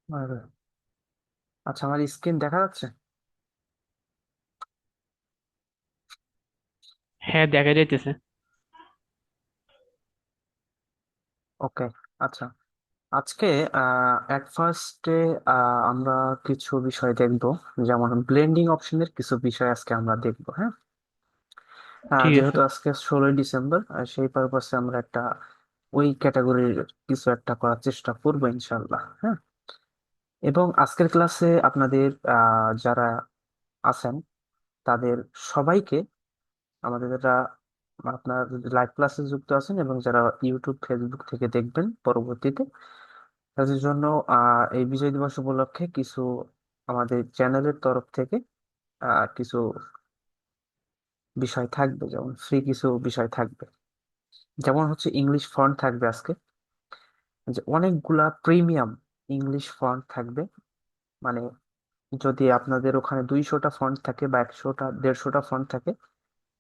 আর আচ্ছা, আমার স্ক্রিন দেখা যাচ্ছে? হ্যাঁ, দেখা যাইতেছে। ওকে। আচ্ছা, আজকে এট ফার্স্টে আমরা কিছু বিষয় দেখব, যেমন ব্লেন্ডিং অপশনের কিছু বিষয় আজকে আমরা দেখব, হ্যাঁ। ঠিক আছে। যেহেতু আজকে 16ই ডিসেম্বর, সেই পারপাসে আমরা একটা ওই ক্যাটাগরির কিছু একটা করার চেষ্টা করবো ইনশাল্লাহ, হ্যাঁ। এবং আজকের ক্লাসে আপনাদের যারা আছেন তাদের সবাইকে, আমাদের যারা আপনার লাইভ ক্লাসে যুক্ত আছেন এবং যারা ইউটিউব ফেসবুক থেকে দেখবেন পরবর্তীতে, তাদের জন্য এই বিজয় দিবস উপলক্ষে কিছু আমাদের চ্যানেলের তরফ থেকে কিছু বিষয় থাকবে, যেমন ফ্রি কিছু বিষয় থাকবে। যেমন হচ্ছে ইংলিশ ফন্ট থাকবে আজকে, যে অনেকগুলা প্রিমিয়াম ইংলিশ ফন্ট থাকবে। মানে যদি আপনাদের ওখানে 200টা ফন্ট থাকে বা 100টা 150টা ফন্ট থাকে,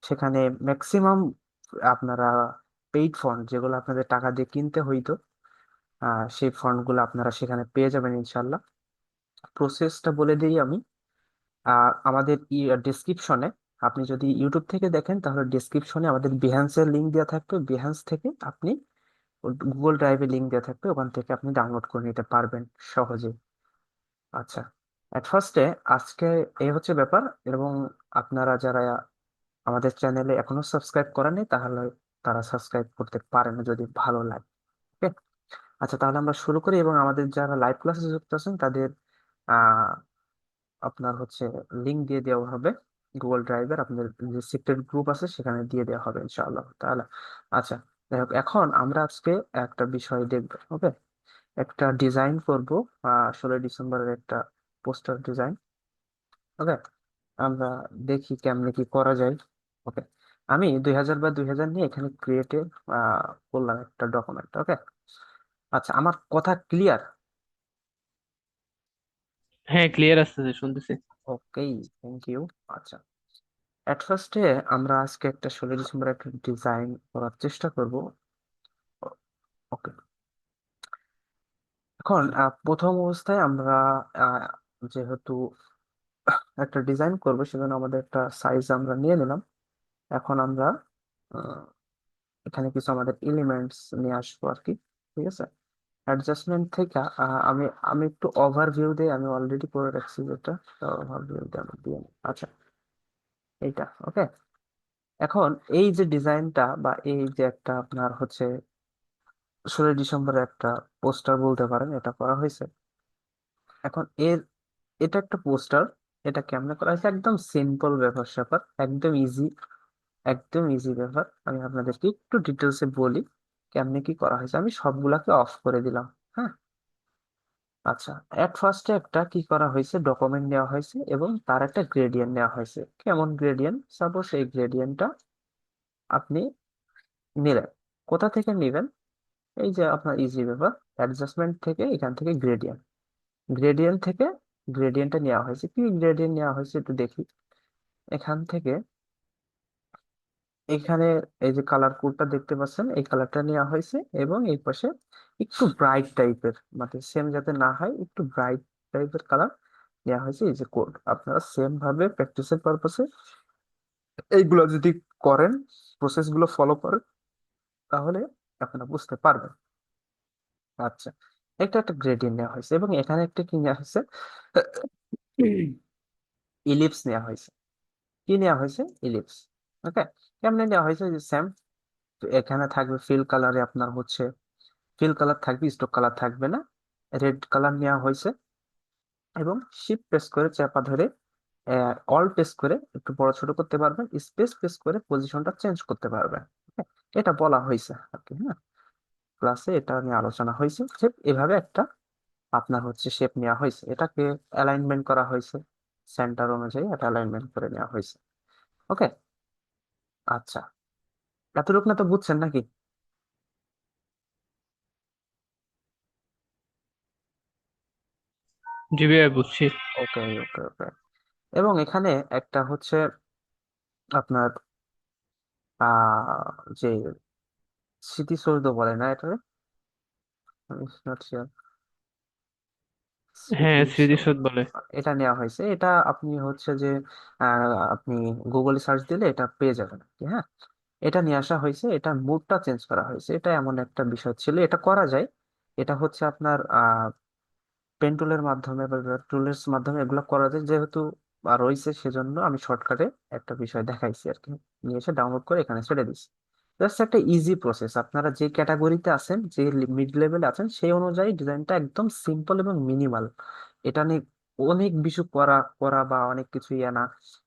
সেখানে ম্যাক্সিমাম আপনারা পেইড ফন্ট, যেগুলো আপনাদের টাকা দিয়ে কিনতে হইতো, সেই ফন্ট গুলো আপনারা সেখানে পেয়ে যাবেন ইনশাল্লাহ। প্রসেসটা বলে দিই আমি। আমাদের ডিসক্রিপশনে, আপনি যদি ইউটিউব থেকে দেখেন তাহলে ডিসক্রিপশনে আমাদের বিহ্যান্সের লিঙ্ক দেওয়া থাকবে, বিহ্যান্স থেকে আপনি গুগল ড্রাইভে লিঙ্ক দেওয়া থাকবে, ওখান থেকে আপনি ডাউনলোড করে নিতে পারবেন সহজে। আচ্ছা, এট ফার্স্টে আজকে এই হচ্ছে ব্যাপার। এবং আপনারা যারা আমাদের চ্যানেলে এখনো সাবস্ক্রাইব করেননি, তাহলে তারা সাবস্ক্রাইব করতে পারেন যদি ভালো লাগে। ওকে। আচ্ছা, তাহলে আমরা শুরু করি। এবং আমাদের যারা লাইভ ক্লাসে যুক্ত আছেন তাদের আহ আপনার হচ্ছে লিংক দিয়ে দেওয়া হবে গুগল ড্রাইভের, আপনাদের যে সিক্রেট গ্রুপ আছে সেখানে দিয়ে দেওয়া হবে ইনশাআল্লাহ তাহলে। আচ্ছা, যাই হোক, এখন আমরা আজকে একটা বিষয় দেখব। ওকে। একটা ডিজাইন করব, 16ই ডিসেম্বরের একটা পোস্টার ডিজাইন। ওকে। আমরা দেখি কেমনে কি করা যায়। ওকে। আমি 2000 বা 2000 নিয়ে এখানে ক্রিয়েটে করলাম একটা ডকুমেন্ট। ওকে। আচ্ছা, আমার কথা ক্লিয়ার? হ্যাঁ, ক্লিয়ার আসতেছে, শুনতেছি। ওকে, থ্যাংক ইউ। আচ্ছা, এট ফার্স্টে আমরা আজকে একটা 16ই ডিসেম্বর একটা ডিজাইন করার চেষ্টা করব। ওকে। এখন প্রথম অবস্থায় আমরা আহ, যেহেতু একটা ডিজাইন করবো, সেজন্য আমাদের একটা সাইজ আমরা নিয়ে নিলাম। এখন আমরা আহ, এখানে কিছু আমাদের এলিমেন্টস নিয়ে আসবো আর কি। ঠিক আছে। অ্যাডজাস্টমেন্ট থেকে আমি আমি একটু ওভারভিউ দিয়ে, আমি অলরেডি করে রাখছি যেটা, ওভারভিউ দিয়ে আমি দিয়ে নিই। আচ্ছা, এইটা ওকে। এখন এই যে ডিজাইনটা বা এই যে একটা আপনার হচ্ছে 16ই ডিসেম্বরের একটা পোস্টার বলতে পারেন, এটা করা হয়েছে। এখন এটা একটা পোস্টার। এটা কেমনে করা হয়েছে, একদম সিম্পল ব্যাপার স্যাপার, একদম ইজি, একদম ইজি ব্যাপার। আমি আপনাদেরকে একটু ডিটেলসে বলি কেমনে কি করা হয়েছে। আমি সবগুলাকে অফ করে দিলাম, হ্যাঁ। আচ্ছা, এট ফার্স্টে একটা কি করা হয়েছে, ডকুমেন্ট নেওয়া হয়েছে এবং তার একটা গ্রেডিয়েন্ট নেওয়া হয়েছে। কেমন গ্রেডিয়েন্ট? সাপোজ এই গ্রেডিয়েন্টটা আপনি নিলেন, কোথা থেকে নিবেন? এই যে আপনার ইজি ব্যাপার, অ্যাডজাস্টমেন্ট থেকে, এখান থেকে গ্রেডিয়েন্ট, গ্রেডিয়েন্ট থেকে গ্রেডিয়েন্টটা নেওয়া হয়েছে। কি গ্রেডিয়েন্ট নেওয়া হয়েছে একটু দেখি। এখান থেকে এখানে এই যে কালার কোডটা দেখতে পাচ্ছেন, এই কালারটা নেওয়া হয়েছে। এবং এই পাশে একটু ব্রাইট টাইপের, মানে সেম যাতে না হয়, একটু ব্রাইট টাইপের কালার নেওয়া হয়েছে। এই যে কোড, আপনারা সেম ভাবে প্র্যাকটিসের পারপাসে এইগুলো যদি করেন, প্রসেস গুলো ফলো করেন, তাহলে আপনারা বুঝতে পারবেন। আচ্ছা, একটা একটা গ্রেডিয়েন্ট নেওয়া হয়েছে এবং এখানে একটা কি নেওয়া হয়েছে, ইলিপস নেওয়া হয়েছে। কি নেওয়া হয়েছে? ইলিপস। ওকে। কেমনে নেওয়া হয়েছে? যে সেম, এখানে থাকবে ফিল কালারে আপনার হচ্ছে ফিল কালার থাকবে, স্টক কালার থাকবে না। রেড কালার নেওয়া হয়েছে এবং শিফট প্রেস করে চাপা ধরে অল প্রেস করে একটু বড় ছোট করতে পারবেন, স্পেস প্রেস করে পজিশনটা চেঞ্জ করতে পারবেন। হ্যাঁ, এটা বলা হয়েছে আর কি, হ্যাঁ। ক্লাসে এটা নিয়ে আলোচনা হয়েছে যে এভাবে একটা আপনার হচ্ছে শেপ নেওয়া হয়েছে, এটাকে অ্যালাইনমেন্ট করা হয়েছে, সেন্টার অনুযায়ী এটা অ্যালাইনমেন্ট করে নেওয়া হয়েছে। ওকে। আচ্ছা, এতটুকু না তো বুঝছেন নাকি? জি ভাইয়া, বুঝছি। ওকে, ওকে, ওকে। এবং এখানে একটা হচ্ছে আপনার যে স্মৃতিসৌধ বলে না এটা, নট শিওর, হ্যাঁ, স্মৃতিশোধ। স্মৃতিশোধ বলে। এটা নেওয়া হয়েছে, এটা আপনি হচ্ছে যে আপনি গুগলে সার্চ দিলে এটা পেয়ে যাবেন আর কি, হ্যাঁ। এটা নিয়ে আসা হয়েছে, এটা মুডটা চেঞ্জ করা হয়েছে, এটা এমন একটা বিষয় ছিল, এটা করা যায়। এটা হচ্ছে আপনার পেন টুলের মাধ্যমে বা টুলের মাধ্যমে এগুলো করা যায়, যেহেতু রয়েছে সেজন্য আমি শর্টকাটে একটা বিষয় দেখাইছি আর কি। নিয়ে এসে ডাউনলোড করে এখানে ছেড়ে দিচ্ছি। জাস্ট একটা ইজি প্রসেস, আপনারা যে ক্যাটাগরিতে আছেন, যে মিড লেভেলে আছেন, সেই অনুযায়ী ডিজাইনটা একদম সিম্পল এবং মিনিমাল। এটা নিয়ে অনেক কিছু করা করা বা অনেক কিছু ইয়ে না।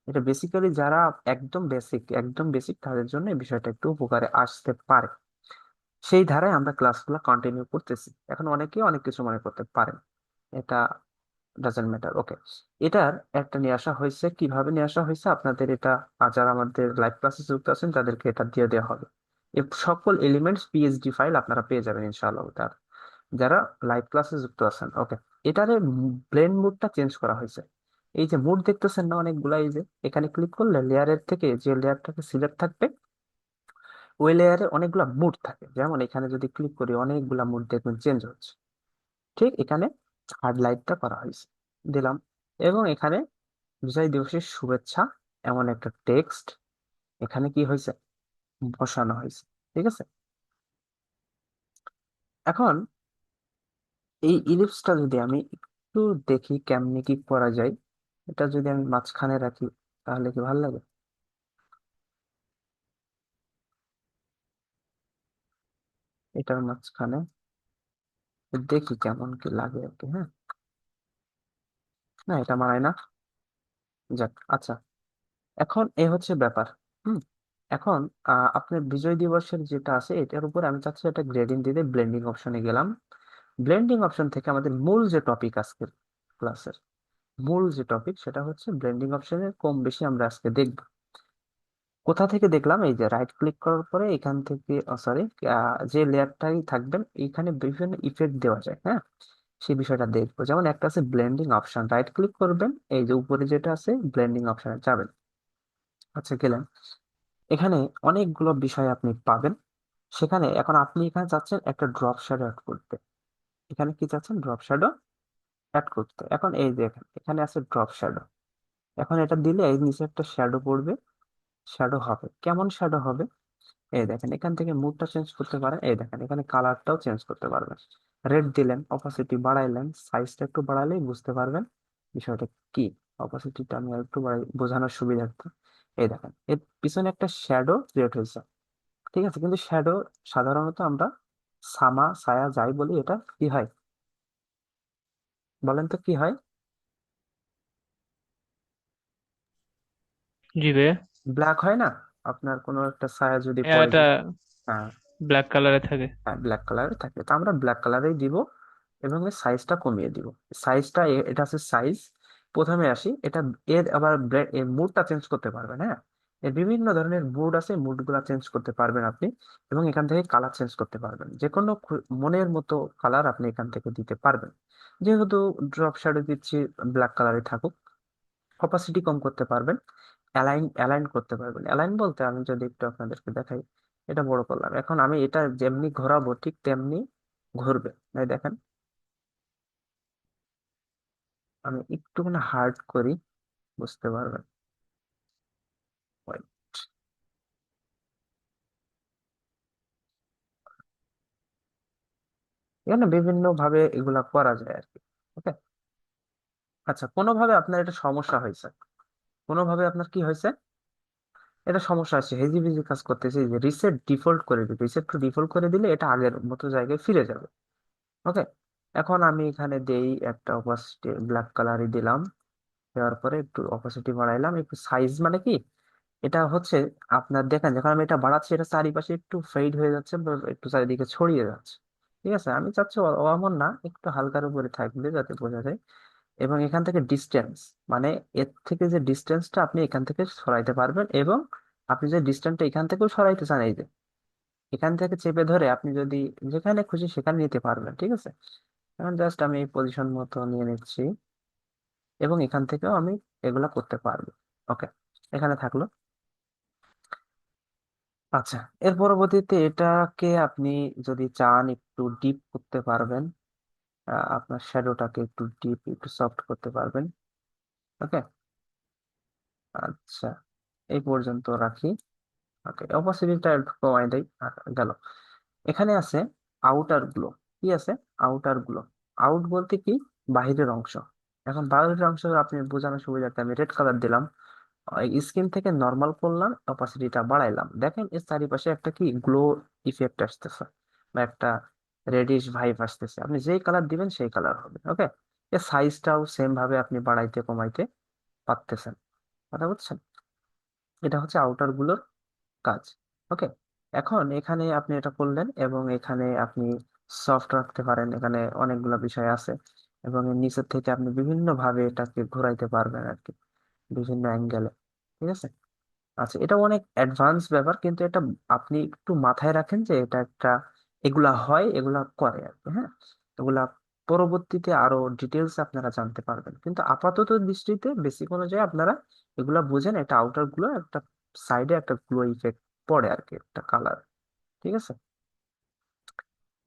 এটা বেসিক্যালি যারা একদম বেসিক তাদের জন্য এই বিষয়টা একটু উপকারে আসতে পারে। সেই ধারায় আমরা ক্লাসগুলো কন্টিনিউ করতেছি। এখন অনেকে অনেক কিছু মনে করতে পারেন, এটা ডাজেন্ট ম্যাটার, ওকে। এটার একটা নিয়ে আসা হয়েছে, কিভাবে নিয়ে আসা হয়েছে আপনাদের এটা, যারা আমাদের লাইভ ক্লাসে যুক্ত আছেন তাদেরকে এটা দিয়ে দেওয়া হবে। এই সকল এলিমেন্টস পিএইচডি ফাইল আপনারা পেয়ে যাবেন ইনশাআল্লাহ তার, যারা লাইভ ক্লাসে যুক্ত আছেন, ওকে। এটারে ব্লেন্ড মুডটা চেঞ্জ করা হয়েছে। এই যে মুড দেখতেছেন না অনেকগুলা, এই যে এখানে ক্লিক করলে লেয়ারের থেকে যে লেয়ারটাকে সিলেক্ট থাকবে, ওই লেয়ারে অনেকগুলা মুড থাকে। যেমন এখানে যদি ক্লিক করি অনেকগুলা মুড দেখবেন চেঞ্জ হচ্ছে। ঠিক এখানে হাইলাইটটা করা হয়েছে, দিলাম। এবং এখানে বিজয় দিবসের শুভেচ্ছা এমন একটা টেক্সট এখানে কি হয়েছে, বসানো হয়েছে। ঠিক আছে। এখন এই ইলিপসটা যদি আমি একটু দেখি কেমনি কি করা যায়, এটা যদি আমি মাঝখানে রাখি তাহলে কি ভালো লাগে? এটার মাঝখানে দেখি কেমন কি লাগে আর কি, হ্যাঁ। না, এটা মানায় না। যাক, আচ্ছা। এখন এ হচ্ছে ব্যাপার। হুম। এখন আপনার বিজয় দিবসের যেটা আছে এটার উপর আমি চাচ্ছি একটা গ্রেডিং দিতে, ব্লেন্ডিং অপশনে গেলাম। ব্লেন্ডিং অপশন থেকে আমাদের মূল যে টপিক আজকের ক্লাসের, মূল যে টপিক সেটা হচ্ছে ব্লেন্ডিং অপশনে কম বেশি আমরা আজকে দেখব। কোথা থেকে দেখলাম, এই যে রাইট ক্লিক করার পরে এখান থেকে, সরি, যে লেয়ারটাই থাকবেন এইখানে বিভিন্ন ইফেক্ট দেওয়া যায়, হ্যাঁ। সেই বিষয়টা দেখবো। যেমন একটা আছে ব্লেন্ডিং অপশন, রাইট ক্লিক করবেন, এই যে উপরে যেটা আছে ব্লেন্ডিং অপশনে যাবেন। আচ্ছা, গেলেন। এখানে অনেকগুলো বিষয় আপনি পাবেন। সেখানে এখন আপনি এখানে চাচ্ছেন একটা ড্রপ শ্যাডো অ্যাড করতে। এখানে কি চাচ্ছেন, ড্রপ শ্যাডো অ্যাড করতে। এখন এই দেখেন এখানে আছে ড্রপ শ্যাডো। এখন এটা দিলে এই নিচে একটা শ্যাডো পড়বে, শ্যাডো হবে। কেমন শ্যাডো হবে? এই দেখেন এখান থেকে মুডটা চেঞ্জ করতে পারেন, এই দেখেন এখানে কালারটাও চেঞ্জ করতে পারবেন। রেড দিলেন, অপাসিটি বাড়াইলেন, সাইজটা একটু বাড়ালেই বুঝতে পারবেন বিষয়টা কি। অপাসিটিটা আমি আর একটু বাড়াই বোঝানোর সুবিধার্থে। এই দেখেন এর পিছনে একটা শ্যাডো ক্রিয়েট হয়েছে। ঠিক আছে, কিন্তু শ্যাডো সাধারণত আমরা সামা ছায়া যাই বলি, এটা কি হয় বলেন তো কি হয়? জি ভাইয়া। ব্ল্যাক হয় না? আপনার কোনো একটা ছায়া যদি পড়ে এটা যায়, হ্যাঁ, ব্ল্যাক কালারে থাকে। হ্যাঁ, ব্ল্যাক কালারে থাকে, তো আমরা ব্ল্যাক কালারেই দিব। এবং এর সাইজটা কমিয়ে দিব। সাইজটা, এটা আছে সাইজ। প্রথমে আসি, এটা এর আবার এর মুডটা চেঞ্জ করতে পারবেন, হ্যাঁ। এর বিভিন্ন ধরনের মুড আছে, মুড গুলা চেঞ্জ করতে পারবেন আপনি। এবং এখান থেকে কালার চেঞ্জ করতে পারবেন, যে কোনো মনের মতো কালার আপনি এখান থেকে দিতে পারবেন। যেহেতু ড্রপ শ্যাডো দিচ্ছি, ব্ল্যাক কালারে থাকুক। অপাসিটি কম করতে পারবেন। অ্যালাইন অ্যালাইন করতে পারবেন। অ্যালাইন বলতে আমি যদি একটু আপনাদেরকে দেখাই, এটা বড় করলাম, এখন আমি এটা যেমনি ঘোরাবো ঠিক তেমনি ঘুরবে। এই দেখেন, আমি একটুখানি হার্ড করি, বুঝতে পারবেন। Wait, এখানে বিভিন্ন ভাবে এগুলা করা যায় আর কি, ওকে। আচ্ছা, কোনোভাবে আপনার এটা সমস্যা হয়েছে, কোনোভাবে আপনার কি হয়েছে, এটা সমস্যা আছে, হেজিবিজি কাজ করতেছে, যে রিসেট ডিফল্ট করে দিবে, রিসেট টু ডিফল্ট করে দিলে এটা আগের মতো জায়গায় ফিরে যাবে, ওকে। এখন আমি এখানে দেই একটা অপাসিটি ব্ল্যাক কালারই দিলাম। দেওয়ার পরে একটু অপাসিটি বাড়াইলাম, একটু সাইজ মানে কি, এটা হচ্ছে আপনার দেখেন যখন আমি এটা বাড়াচ্ছি এটা চারিপাশে একটু ফেড হয়ে যাচ্ছে বা একটু চারিদিকে ছড়িয়ে যাচ্ছে। ঠিক আছে, আমি চাচ্ছি এমন না, একটু হালকার উপরে থাকবে যাতে বোঝা যায়। এবং এখান থেকে ডিস্টেন্স, মানে এর থেকে যে ডিস্টেন্সটা আপনি এখান থেকে সরাইতে পারবেন। এবং আপনি যে ডিস্টেন্সটা এখান থেকেও সরাইতে চান, এই যে এখান থেকে চেপে ধরে আপনি যদি যেখানে খুশি সেখানে নিতে পারবেন। ঠিক আছে, এখন জাস্ট আমি এই পজিশন মতো নিয়ে নিচ্ছি। এবং এখান থেকেও আমি এগুলা করতে পারবো, ওকে। এখানে থাকলো। আচ্ছা, এর পরবর্তীতে এটাকে আপনি যদি চান একটু ডিপ করতে পারবেন। আপনার শ্যাডোটাকে একটু ডিপ একটু সফট করতে পারবেন। ওকে, আচ্ছা, এই পর্যন্ত রাখি। ওকে, অপাসিটিটা একটু কমাই দেই। গেল। এখানে আছে আউটার গুলো। কি আছে? আউটার গুলো। আউট বলতে কি? বাহিরের অংশ। এখন বাহিরের অংশ আপনি বোঝানোর সুবিধার্থে আমি রেড কালার দিলাম। স্ক্রিন থেকে নর্মাল করলাম, অপাসিটিটা বাড়াইলাম, দেখেন এর চারিপাশে একটা কি গ্লো ইফেক্ট আসতেছে, বা একটা রেডিশ ভাইব আসতেছে। আপনি যেই কালার দিবেন সেই কালার হবে। ওকে, এর সাইজটাও সেম ভাবে আপনি বাড়াইতে কমাইতে পারতেছেন। কথা বুঝছেন? এটা হচ্ছে আউটার গুলোর কাজ। ওকে, এখন এখানে আপনি এটা করলেন এবং এখানে আপনি সফট রাখতে পারেন, এখানে অনেকগুলো বিষয় আছে। এবং এর নিচের থেকে আপনি বিভিন্ন ভাবে এটাকে ঘোরাইতে পারবেন আর কি, বিভিন্ন অ্যাঙ্গেলে। ঠিক আছে? আচ্ছা, এটা অনেক অ্যাডভান্স ব্যাপার, কিন্তু এটা আপনি একটু মাথায় রাখেন যে এটা একটা, এগুলা হয়, এগুলা করে আর কি। হ্যাঁ, এগুলা পরবর্তীতে আরো ডিটেলস আপনারা জানতে পারবেন, কিন্তু আপাতত দৃষ্টিতে বেসিক অনুযায়ী আপনারা এগুলা বুঝেন। এটা আউটার গুলো একটা সাইডে একটা গ্লো ইফেক্ট পড়ে আর কি, একটা কালার। ঠিক আছে?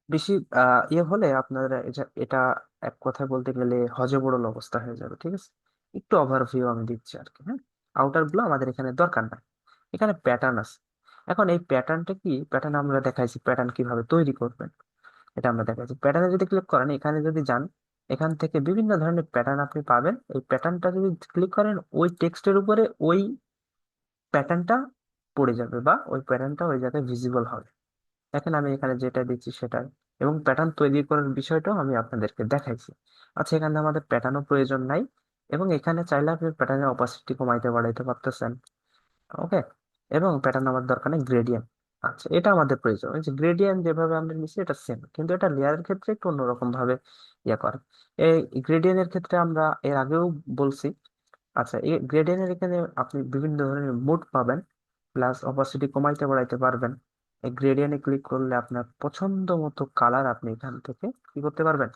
বেশি ইয়ে হলে আপনার এটা এক কথায় বলতে গেলে হজবরল অবস্থা হয়ে যাবে। ঠিক আছে? একটু ওভারভিউ আমি দিচ্ছি আর কি। হ্যাঁ, আউটার গুলো আমাদের এখানে দরকার নাই। এখানে প্যাটার্ন আছে। এখন এই প্যাটার্নটা কি? প্যাটার্ন আমরা দেখাইছি, প্যাটার্ন কিভাবে তৈরি করবেন এটা আমরা দেখাইছি। প্যাটার্নে যদি ক্লিক করেন, এখানে যদি যান, এখান থেকে বিভিন্ন ধরনের প্যাটার্ন আপনি পাবেন। এই প্যাটার্নটা যদি ক্লিক করেন, ওই টেক্সটের উপরে ওই প্যাটার্নটা পড়ে যাবে, বা ওই প্যাটার্নটা ওই জায়গায় ভিজিবল হবে। দেখেন আমি এখানে যেটা দিচ্ছি সেটাই। এবং প্যাটার্ন তৈরি করার বিষয়টাও আমি আপনাদেরকে দেখাইছি। আচ্ছা, এখানে আমাদের প্যাটার্নও প্রয়োজন নাই। এবং এখানে চাইলে আপনি প্যাটার্নের অপাসিটি কমাইতে বাড়াইতে পারতেছেন। ওকে, এবং প্যাটার্ন আমার দরকার নেই, গ্রেডিয়েন্ট। আচ্ছা, এটা আমাদের প্রয়োজন। ওই যে গ্রেডিয়েন্ট যেভাবে আমরা নিচ্ছি এটা সেম, কিন্তু এটা লেয়ারের ক্ষেত্রে একটু অন্যরকম ভাবে ইয়ে করে। এই গ্রেডিয়েন্টের ক্ষেত্রে আমরা এর আগেও বলছি। আচ্ছা, এই গ্রেডিয়েন্টের এখানে আপনি বিভিন্ন ধরনের মোড পাবেন, প্লাস অপাসিটি কমাইতে বাড়াইতে পারবেন। এই গ্রেডিয়েন্টে ক্লিক করলে আপনার পছন্দ মতো কালার আপনি এখান থেকে কি করতে পারবেন?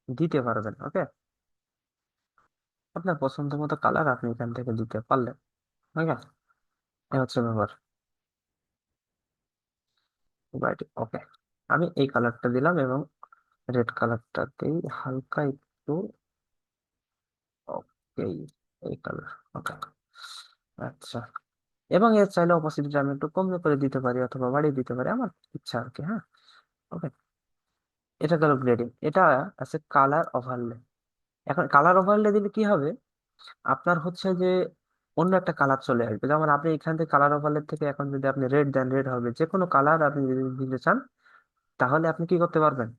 দিতে পারবেন। ওকে, আপনার পছন্দ মতো কালার আপনি এখান থেকে দিতে পারলেন। ওকে, এই হচ্ছে ব্যাপার। রাইট, ওকে, আমি এই কালারটা দিলাম এবং রেড কালারটাতেই হালকা একটু। ওকে, এই কালার। ওকে, আচ্ছা, এবং এর চাইলে অপোসিটটা আমি একটু কম করে দিতে পারি অথবা বাড়িয়ে দিতে পারি, আমার ইচ্ছা আর কি। হ্যাঁ, ওকে, এটা গেল গ্রেডিং। এটা আছে কালার ওভারলে। এখন কালার ওভারলে দিলে কি হবে? আপনার হচ্ছে যে অন্য একটা কালার চলে আসবে। যেমন আপনি এখান থেকে কালার ওভারলে থেকে এখন যদি আপনি রেড দেন, রেড হবে। যে কোনো কালার আপনি যদি দিতে চান, তাহলে আপনি কি করতে পারবেন?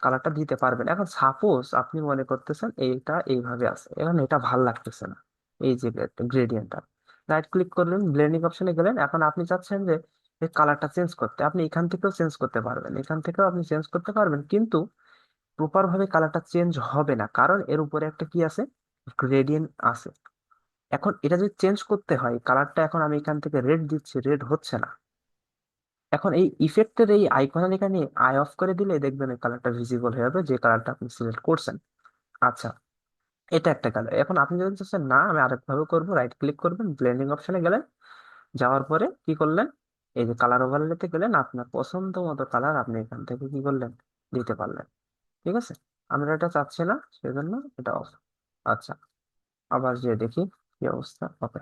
কালারটা দিতে পারবেন। এখন সাপোজ আপনি মনে করতেছেন এইটা এইভাবে আছে, এখন এটা ভাল লাগতেছে না, এই যে গ্রেডিয়েন্টটা, রাইট ক্লিক করলেন, ব্লেন্ডিং অপশনে গেলেন। এখন আপনি চাচ্ছেন যে এই কালারটা চেঞ্জ করতে, আপনি এখান থেকেও চেঞ্জ করতে পারবেন, এখান থেকেও আপনি চেঞ্জ করতে পারবেন, কিন্তু প্রপার ভাবে কালারটা চেঞ্জ হবে না, কারণ এর উপরে একটা কি আছে? গ্রেডিয়েন্ট আছে। এখন এটা যদি চেঞ্জ করতে হয় কালারটা, এখন আমি এখান থেকে রেড দিচ্ছি, রেড হচ্ছে না। এখন এই ইফেক্টের এই আইকনের এখানে আই অফ করে দিলে দেখবেন এই কালারটা ভিজিবল হয়ে যাবে, যে কালারটা আপনি সিলেক্ট করছেন। আচ্ছা, এটা একটা কালার। এখন আপনি যদি চাচ্ছেন না আমি আরেক ভাবে করবো, রাইট ক্লিক করবেন, ব্লেন্ডিং অপশনে গেলেন, যাওয়ার পরে কি করলেন? এই যে কালার ওভারলেতে গেলেন, আপনার পছন্দ মতো কালার আপনি এখান থেকে কি করলেন? দিতে পারলেন। ঠিক আছে? আমরা এটা চাচ্ছি না, সেজন্য এটা অফ। আচ্ছা, আবার যে দেখি কি অবস্থা। ওকে,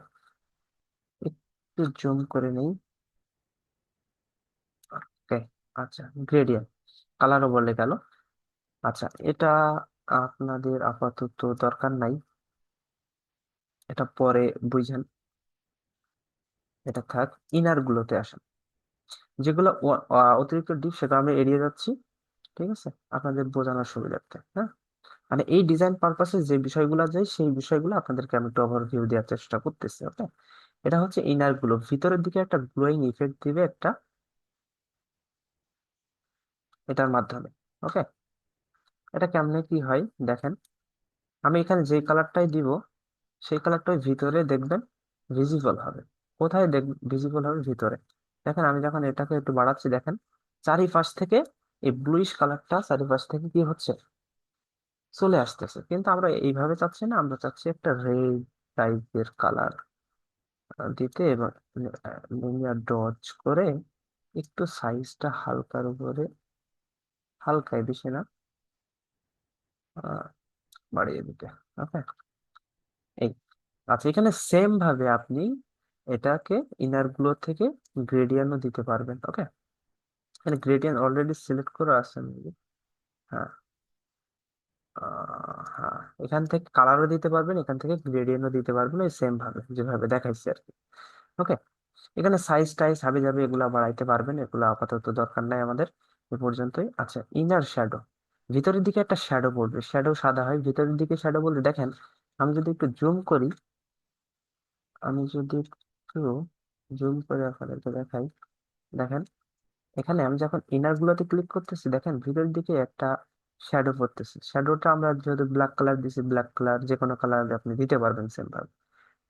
একটু জুম করে নেই। ওকে, আচ্ছা, গ্রেডিয়েন্ট কালার ওভারলে গেল। আচ্ছা, এটা আপনাদের আপাতত দরকার নাই, এটা পরে বুঝেন। এটা থাক। ইনার গুলোতে আসেন, যেগুলো অতিরিক্ত ডিপ সেটা আমি এড়িয়ে যাচ্ছি। ঠিক আছে? আপনাদের বোঝানোর সুবিধার্থে। হ্যাঁ, মানে এই ডিজাইন পারপাসে যে বিষয়গুলো যায় সেই বিষয়গুলো আপনাদেরকে আমি একটু ওভারভিউ দেওয়ার চেষ্টা করতেছি। ওকে, এটা হচ্ছে ইনার গুলো, ভিতরের দিকে একটা গ্লোয়িং ইফেক্ট দিবে একটা, এটার মাধ্যমে। ওকে, এটা কেমনে কি হয় দেখেন। আমি এখানে যে কালারটাই দিব, সেই কালারটাই ভিতরে দেখবেন ভিজিবল হবে। কোথায় দেখ ভিজিবল হবে? ভিতরে। দেখেন আমি যখন এটাকে একটু বাড়াচ্ছি, দেখেন চারিপাশ থেকে এই ব্লুইশ কালারটা চারিপাশ থেকে কি হচ্ছে? চলে আসতেছে। কিন্তু আমরা এইভাবে চাচ্ছি না, আমরা চাচ্ছি একটা রেড টাইপের কালার দিতে, এবং লিনিয়ার ডজ করে একটু সাইজটা হালকার উপরে, হালকায়, বেশি না, আহ, বাড়িয়ে দিতে। ওকে, এই, আচ্ছা, এখানে সেম ভাবে আপনি এটাকে ইনার গুলো থেকে গ্রেডিয়েন্টও দিতে পারবেন। ওকে, এখানে গ্রেডিয়েন্ট অলরেডি সিলেক্ট করে আসছেন। হ্যাঁ, হ্যাঁ, এখান থেকে কালারও দিতে পারবেন, এখান থেকে গ্রেডিয়েন্টও দিতে পারবেন, এই সেম ভাবে যেভাবে দেখাইছি আর কি। ওকে, এখানে সাইজ টাইজ হাবি যাবে এগুলা বাড়াইতে পারবেন, এগুলো আপাতত দরকার নাই আমাদের, এ পর্যন্তই। আচ্ছা, ইনার শ্যাডো, ভিতরের দিকে একটা শ্যাডো পড়বে, শ্যাডো সাদা হয়, ভিতরের দিকে শ্যাডো বলতে দেখেন, আমি যদি একটু জুম করি, আমি যদি একটু জুম করে আপনাদেরকে দেখাই, দেখেন এখানে আমি যখন ইনার গুলোতে ক্লিক করতেছি, দেখেন ভিতরের দিকে একটা শ্যাডো পড়তেছে। শ্যাডোটা আমরা যদি ব্ল্যাক কালার দিছি, ব্ল্যাক কালার যে কোনো কালার আপনি দিতে পারবেন সেম ভাবে।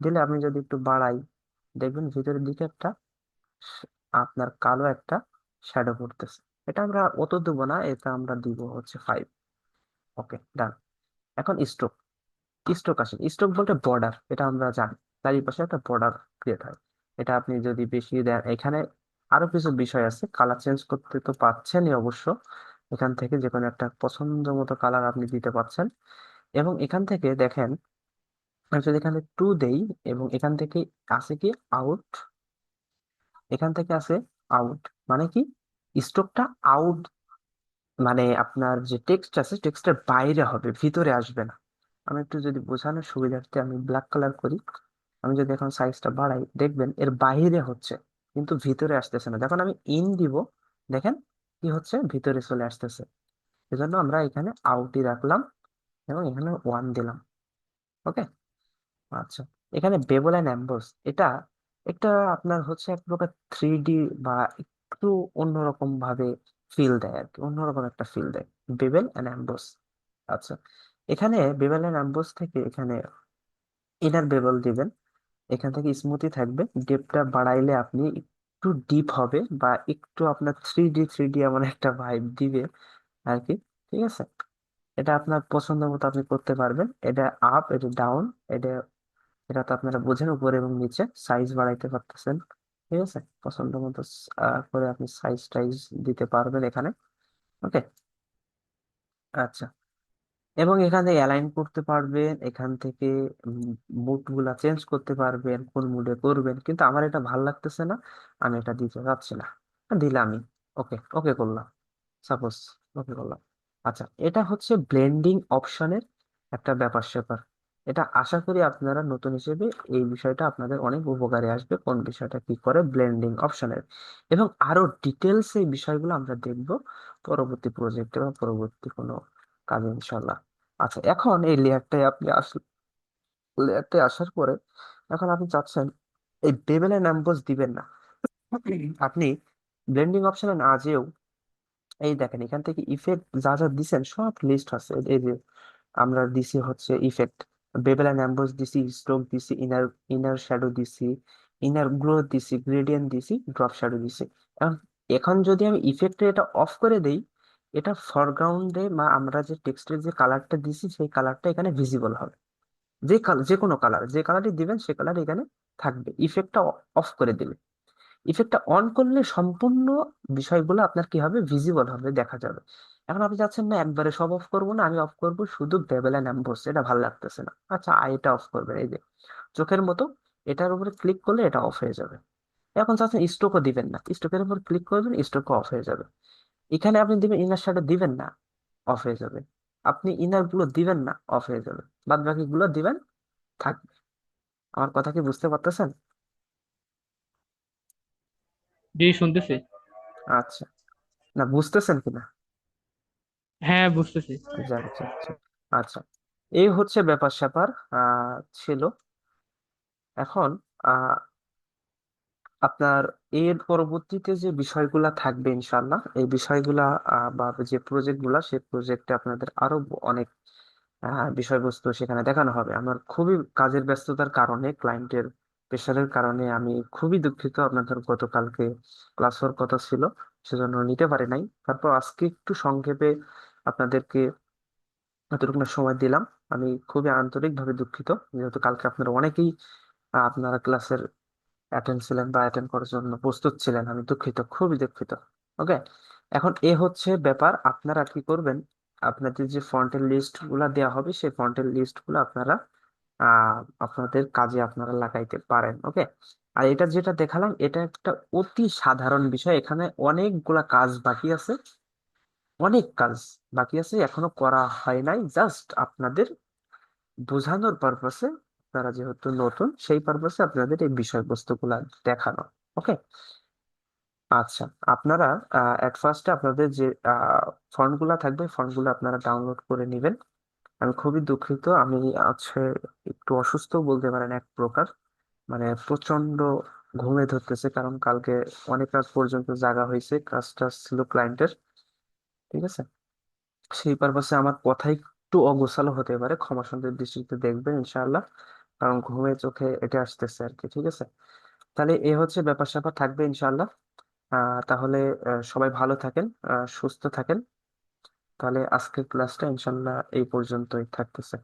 দিলে আপনি যদি একটু বাড়াই, দেখবেন ভিতরের দিকে একটা স- আপনার কালো একটা শ্যাডো পড়তেছে। এটা আমরা অত দেবো না, এটা আমরা দিব হচ্ছে 5। ওকে, ডান। এখন স্ট্রোক, স্ট্রোক আসে, স্ট্রোক বলতে বর্ডার, এটা আমরা জানি চারিপাশে একটা বর্ডার ক্রিয়েট হয়। এটা আপনি যদি বেশি দেন, এখানে আরো কিছু বিষয় আছে, কালার চেঞ্জ করতে তো পাচ্ছেনই অবশ্য, এখান থেকে যে কোনো একটা পছন্দ মতো কালার আপনি দিতে পারছেন। এবং এখান থেকে দেখেন, আমি যদি এখানে 2 দেই, এবং এখান থেকে আসে কি আউট, এখান থেকে আসে আউট, মানে কি স্ট্রোকটা আউট, মানে আপনার যে টেক্সট আছে টেক্সটের বাইরে হবে, ভিতরে আসবে না। আমি একটু যদি বোঝানোর সুবিধার্থে আমি ব্ল্যাক কালার করি, আমি যদি এখন সাইজটা বাড়াই, দেখবেন এর বাইরে হচ্ছে, কিন্তু ভিতরে আসতেছে না। যখন আমি ইন দিব, দেখেন কি হচ্ছে, ভিতরে চলে আসতেছে। এজন্য আমরা এখানে আউটই রাখলাম, এবং এখানে 1 দিলাম। ওকে, আচ্ছা, এখানে বেবল অ্যান্ড অ্যাম্বস, এটা একটা আপনার হচ্ছে এক প্রকার 3D, বা একটু অন্যরকম ভাবে ফিল দেয় আর কি, অন্যরকম একটা ফিল দেয় বেবেল অ্যান্ড অ্যাম্বস। আচ্ছা, এখানে বেবেল অ্যান্ড অ্যাম্বস থেকে এখানে ইনার বেবল দিবেন, এখান থেকে স্মুথি থাকবে, ডেপটা বাড়াইলে আপনি একটু ডিপ হবে, বা একটু আপনার 3D এমন একটা ভাইব দিবে আর কি। ঠিক আছে, এটা আপনার পছন্দ মতো আপনি করতে পারবেন, এটা আপ, এটা ডাউন, এটা, এটা তো আপনারা বোঝেন, উপরে এবং নিচে সাইজ বাড়াইতে পারতেছেন। ঠিক আছে, পছন্দ মতো করে আপনি সাইজ টাইজ দিতে পারবেন এখানে। ওকে, আচ্ছা, এবং এখানে অ্যালাইন করতে পারবেন, এখান থেকে মুড গুলা চেঞ্জ করতে পারবেন, কোন মুডে করবেন। কিন্তু আমার এটা ভাল লাগতেছে না, আমি এটা দিতে চাচ্ছি না, দিলামই। ওকে, ওকে করলাম, সাপোজ ওকে করলাম। আচ্ছা, এটা হচ্ছে ব্লেন্ডিং অপশনের একটা ব্যাপার স্যাপার। এটা আশা করি আপনারা নতুন হিসেবে এই বিষয়টা আপনাদের অনেক উপকারে আসবে, কোন বিষয়টা কি করে ব্লেন্ডিং অপশনের। এবং আরো ডিটেলস এই বিষয়গুলো আমরা দেখব পরবর্তী প্রজেক্টে বা পরবর্তী কোনো কাজে ইনশাল্লাহ। আচ্ছা, এখন এই লেয়ারটা আসার পরে, এখন আপনি চাচ্ছেন এই বেবেল এন্ড এমবোস দিবেন না, আপনি ব্লেন্ডিং অপশনে না যেও, এই দেখেন এখান থেকে ইফেক্ট যা যা দিছেন সব লিস্ট আছে। এই যে আমরা দিছি হচ্ছে ইফেক্ট, বেবেল এন্ড এমবোস দিছি, স্ট্রোক দিছি, ইনার ইনার শ্যাডো দিছি, ইনার গ্রোথ দিছি, গ্রেডিয়েন্ট দিছি, ড্রপ শ্যাডো দিছি। এখন এখন যদি আমি ইফেক্টে এটা অফ করে দেই, এটা ফরগ্রাউন্ডে বা আমরা যে টেক্সটের যে কালারটা দিছি সেই কালারটা এখানে ভিজিবল হবে। যে কালার, যে কোনো কালার, যে কালারই দিবেন সে কালার এখানে থাকবে, ইফেক্টটা অফ করে দিলে। ইফেক্টটা অন করলে সম্পূর্ণ বিষয়গুলো আপনার কি হবে, ভিজিবল হবে, দেখা যাবে। এখন আপনি চাচ্ছেন না একবারে সব অফ করবো না, আমি অফ করব শুধু বেবেল এন্ড এমবোস, এটা ভালো লাগতেছে না, আচ্ছা এটা অফ করবেন, এই যে চোখের মতো এটার উপরে ক্লিক করলে এটা অফ হয়ে যাবে। এখন চাচ্ছেন স্ট্রোকও দিবেন না, স্ট্রোকের উপর ক্লিক করবেন, স্ট্রোকও অফ হয়ে যাবে। এখানে আপনি দিবেন ইনার শ্যাডো দিবেন না, অফ হয়ে যাবে। আপনি ইনার গুলো দিবেন না, অফ হয়ে যাবে। বাদ বাকি গুলো দিবেন, থাকবে। আমার কথা কি বুঝতে পারতেছেন? জি, শুনতেছি। আচ্ছা, না বুঝতেছেন কিনা? হ্যাঁ, বুঝতেছি। যাক যাক যাক। আচ্ছা, এই হচ্ছে ব্যাপার স্যাপার ছিল। এখন আহ আপনার এর পরবর্তীতে যে বিষয়গুলা থাকবে ইনশাল্লাহ, এই বিষয়গুলা বা যে প্রজেক্ট গুলা, সেই প্রজেক্টে আপনাদের আরো অনেক বিষয়বস্তু সেখানে দেখানো হবে। আমার খুবই কাজের ব্যস্ততার কারণে, ক্লায়েন্টের প্রেশারের কারণে আমি খুবই দুঃখিত, আপনাদের গতকালকে ক্লাস হওয়ার কথা ছিল, সেজন্য নিতে পারি নাই। তারপর আজকে একটু সংক্ষেপে আপনাদেরকে এতটুকু না সময় দিলাম। আমি খুবই আন্তরিকভাবে দুঃখিত, যেহেতু কালকে আপনারা অনেকেই আপনারা ক্লাসের অ্যাটেন্ড ছিলেন বা অ্যাটেন্ড করার জন্য প্রস্তুত ছিলেন, আমি দুঃখিত, খুবই দুঃখিত। ওকে, এখন এ হচ্ছে ব্যাপার, আপনারা কি করবেন, আপনাদের যে ফন্টের লিস্ট গুলা দেওয়া হবে সেই ফন্টের লিস্ট গুলো আপনারা আপনাদের কাজে আপনারা লাগাইতে পারেন। ওকে। আর এটা যেটা দেখালাম এটা একটা অতি সাধারণ বিষয়, এখানে অনেকগুলা কাজ বাকি আছে, অনেক কাজ বাকি আছে এখনো করা হয় নাই, জাস্ট আপনাদের বোঝানোর পারপাসে, আপনারা যেহেতু নতুন সেই পারপাসে আপনাদের এই বিষয়বস্তুগুলা দেখানো। ওকে। আচ্ছা, আপনারা এট ফার্স্টে আপনাদের যে ফন্ট গুলা থাকবে ফন্ট গুলো আপনারা ডাউনলোড করে নেবেন। আমি খুবই দুঃখিত, আমি আছে একটু অসুস্থ বলতে পারেন এক প্রকার, মানে প্রচন্ড ঘুমে ধরতেছে, কারণ কালকে অনেক রাত পর্যন্ত জাগা হয়েছে, কাজটা ছিল ক্লায়েন্টের। ঠিক আছে। সেই পারপাসে আমার কথা একটু অগোছালো হতে পারে, ক্ষমা সুন্দর দৃষ্টিতে দেখবেন ইনশাআল্লাহ, কারণ ঘুমে চোখে এটা আসতেছে আর কি। ঠিক আছে। তাহলে এ হচ্ছে ব্যাপার স্যাপার থাকবে ইনশাআল্লাহ। তাহলে সবাই ভালো থাকেন, সুস্থ থাকেন। তাহলে আজকের ক্লাসটা ইনশাআল্লাহ এই পর্যন্তই থাকতেছে।